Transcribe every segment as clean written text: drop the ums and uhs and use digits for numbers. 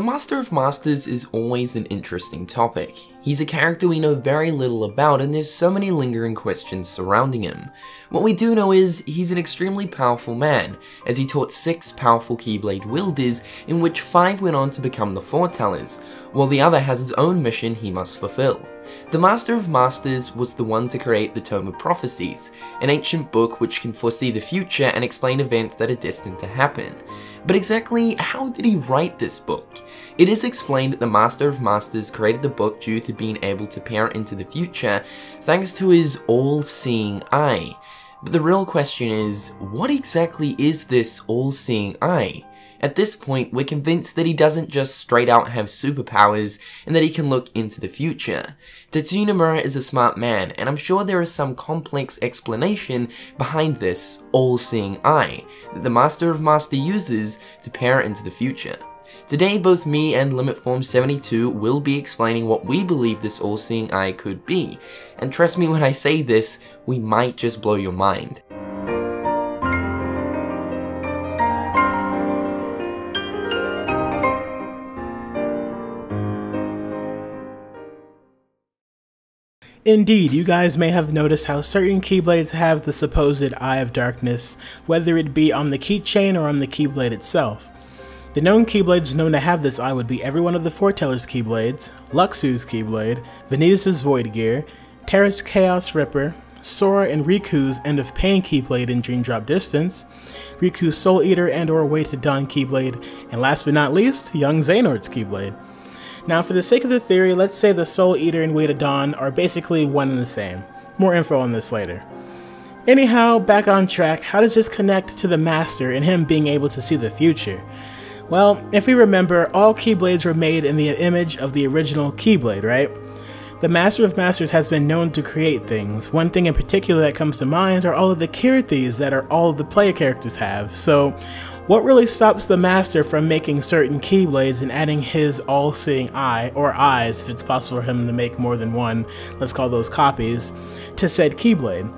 Master of Masters is always an interesting topic. He's a character we know very little about, and there's so many lingering questions surrounding him. What we do know is he's an extremely powerful man, as he taught 6 powerful Keyblade wielders, in which 5 went on to become the Foretellers, while the other has his own mission he must fulfill. The Master of Masters was the one to create the Tome of Prophecies, an ancient book which can foresee the future and explain events that are destined to happen. But exactly how did he write this book? It is explained that the Master of Masters created the book due to being able to peer into the future thanks to his all-seeing eye. But the real question is, what exactly is this all-seeing eye? At this point, we're convinced that he doesn't just straight out have superpowers and that he can look into the future. Tetsuya Nomura is a smart man, and I'm sure there is some complex explanation behind this all-seeing eye that the Master of Masters uses to peer into the future. Today, both me and LimitForm72 will be explaining what we believe this all-seeing eye could be, and trust me when I say this, we might just blow your mind. Indeed, you guys may have noticed how certain Keyblades have the supposed Eye of Darkness, whether it be on the keychain or on the Keyblade itself. The known Keyblades known to have this eye would be every one of the Foreteller's Keyblades, Luxu's Keyblade, Vanitas' Void Gear, Terra's Chaos Ripper, Sora and Riku's End of Pain Keyblade in Dream Drop Distance, Riku's Soul Eater and or Way to Dawn Keyblade, and last but not least, young Xehanort's Keyblade. Now, for the sake of the theory, let's say the Soul Eater and Way to Dawn are basically one and the same. More info on this later. Anyhow, back on track, how does this connect to the Master and him being able to see the future? Well, if we remember, all Keyblades were made in the image of the original Keyblade, right? The Master of Masters has been known to create things. One thing in particular that comes to mind are all of the Kirthys that all of the player characters have. So, what really stops the Master from making certain Keyblades and adding his all-seeing eye, or eyes if it's possible for him to make more than one, let's call those copies, to said Keyblade?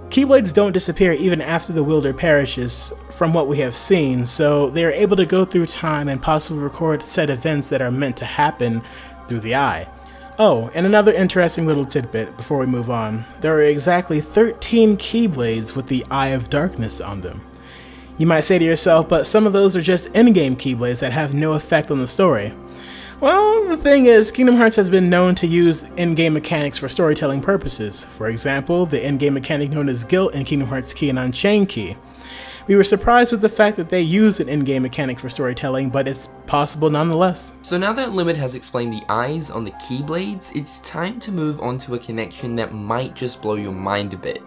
Keyblades don't disappear even after the wielder perishes, from what we have seen, so they are able to go through time and possibly record said events that are meant to happen through the eye. Oh, and another interesting little tidbit before we move on. There are exactly 13 Keyblades with the Eye of Darkness on them. You might say to yourself, but some of those are just in-game Keyblades that have no effect on the story. Well, the thing is, Kingdom Hearts has been known to use in-game mechanics for storytelling purposes. For example, the in-game mechanic known as Guilt in Kingdom Hearts Key and Unchained Key. We were surprised with the fact that they used an in-game mechanic for storytelling, but it's possible nonetheless. So now that Limit has explained the eyes on the Keyblades, it's time to move on to a connection that might just blow your mind a bit.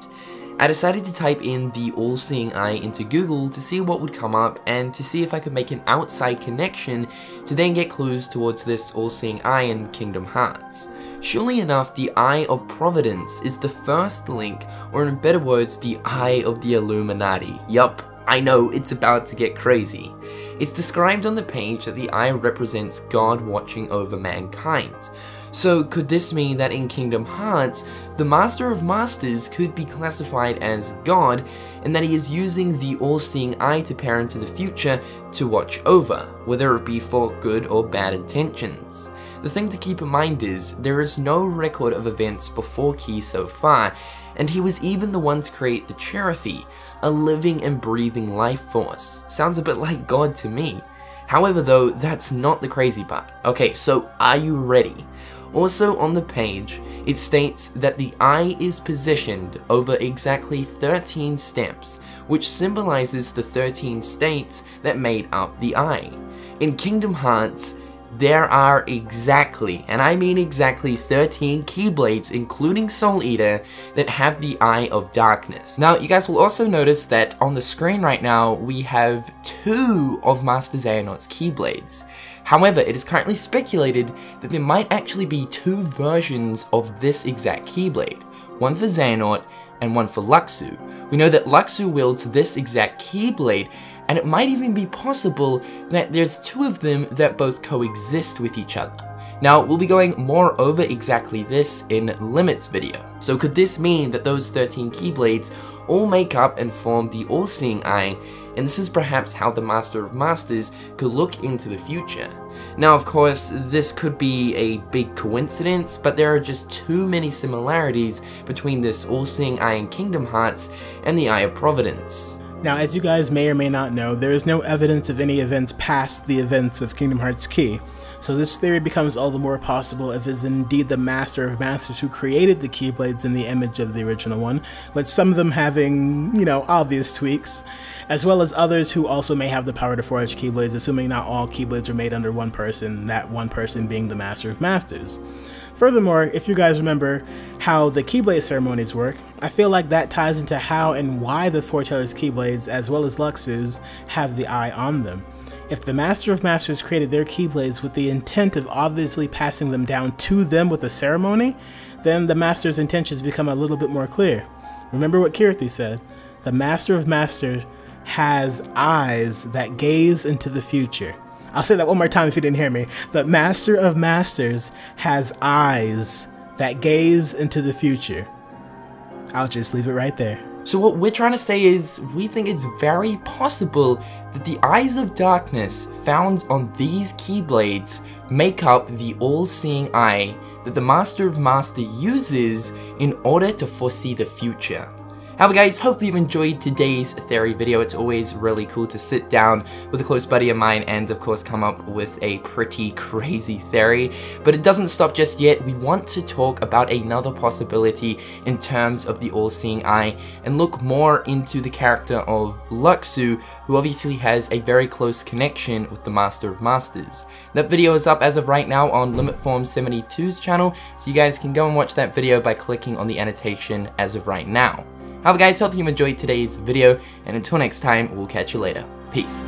I decided to type in the all-seeing eye into Google to see what would come up and to see if I could make an outside connection to then get clues towards this all-seeing eye in Kingdom Hearts. Surely enough, the Eye of Providence is the first link, or in better words, the Eye of the Illuminati. Yup, I know, it's about to get crazy. It's described on the page that the eye represents God watching over mankind. So could this mean that in Kingdom Hearts, the Master of Masters could be classified as God, and that he is using the all-seeing eye to peer into the future to watch over, whether it be for good or bad intentions? The thing to keep in mind is, there is no record of events before Key so far, and he was even the one to create the Cherokee, a living and breathing life force. Sounds a bit like God to me. However though, that's not the crazy part. Okay, so are you ready? Also on the page, it states that the eye is positioned over exactly 13 steps, which symbolizes the 13 states that made up the eye. In Kingdom Hearts, there are exactly, and I mean exactly 13 Keyblades, including Soul Eater, that have the Eye of Darkness. Now, you guys will also notice that on the screen right now, we have 2 of Master Xehanort's Keyblades. However, it is currently speculated that there might actually be 2 versions of this exact Keyblade, one for Xehanort and one for Luxu. We know that Luxu wields this exact Keyblade, and it might even be possible that there's 2 of them that both coexist with each other. Now, we'll be going more over exactly this in Limit's video. So could this mean that those 13 Keyblades all make up and form the All-Seeing Eye, and this is perhaps how the Master of Masters could look into the future? Now of course, this could be a big coincidence, but there are just too many similarities between this all-seeing eye in Kingdom Hearts and the Eye of Providence. Now, as you guys may or may not know, there is no evidence of any events past the events of Kingdom Hearts Key, so this theory becomes all the more possible if it is indeed the Master of Masters who created the Keyblades in the image of the original one, with some of them having, you know, obvious tweaks, as well as others who also may have the power to forge Keyblades, assuming not all Keyblades are made under one person, that one person being the Master of Masters. Furthermore, if you guys remember how the Keyblade ceremonies work, I feel like that ties into how and why the Foreteller's Keyblades, as well as Luxu's, have the eye on them. If the Master of Masters created their Keyblades with the intent of obviously passing them down to them with a ceremony, then the Master's intentions become a little bit more clear. Remember what Kirthi said, the Master of Masters has eyes that gaze into the future. I'll say that one more time if you didn't hear me. The Master of Masters has eyes that gaze into the future. I'll just leave it right there. So what we're trying to say is, we think it's very possible that the Eyes of Darkness found on these Keyblades make up the all-seeing eye that the Master of Masters uses in order to foresee the future. However guys, hopefully you've enjoyed today's theory video. It's always really cool to sit down with a close buddy of mine and of course come up with a pretty crazy theory. But it doesn't stop just yet. We want to talk about another possibility in terms of the all-seeing eye and look more into the character of Luxu, who obviously has a very close connection with the Master of Masters. That video is up as of right now on LimitForm72's channel, so you guys can go and watch that video by clicking on the annotation as of right now. However guys, hope you enjoyed today's video, and until next time, we'll catch you later. Peace.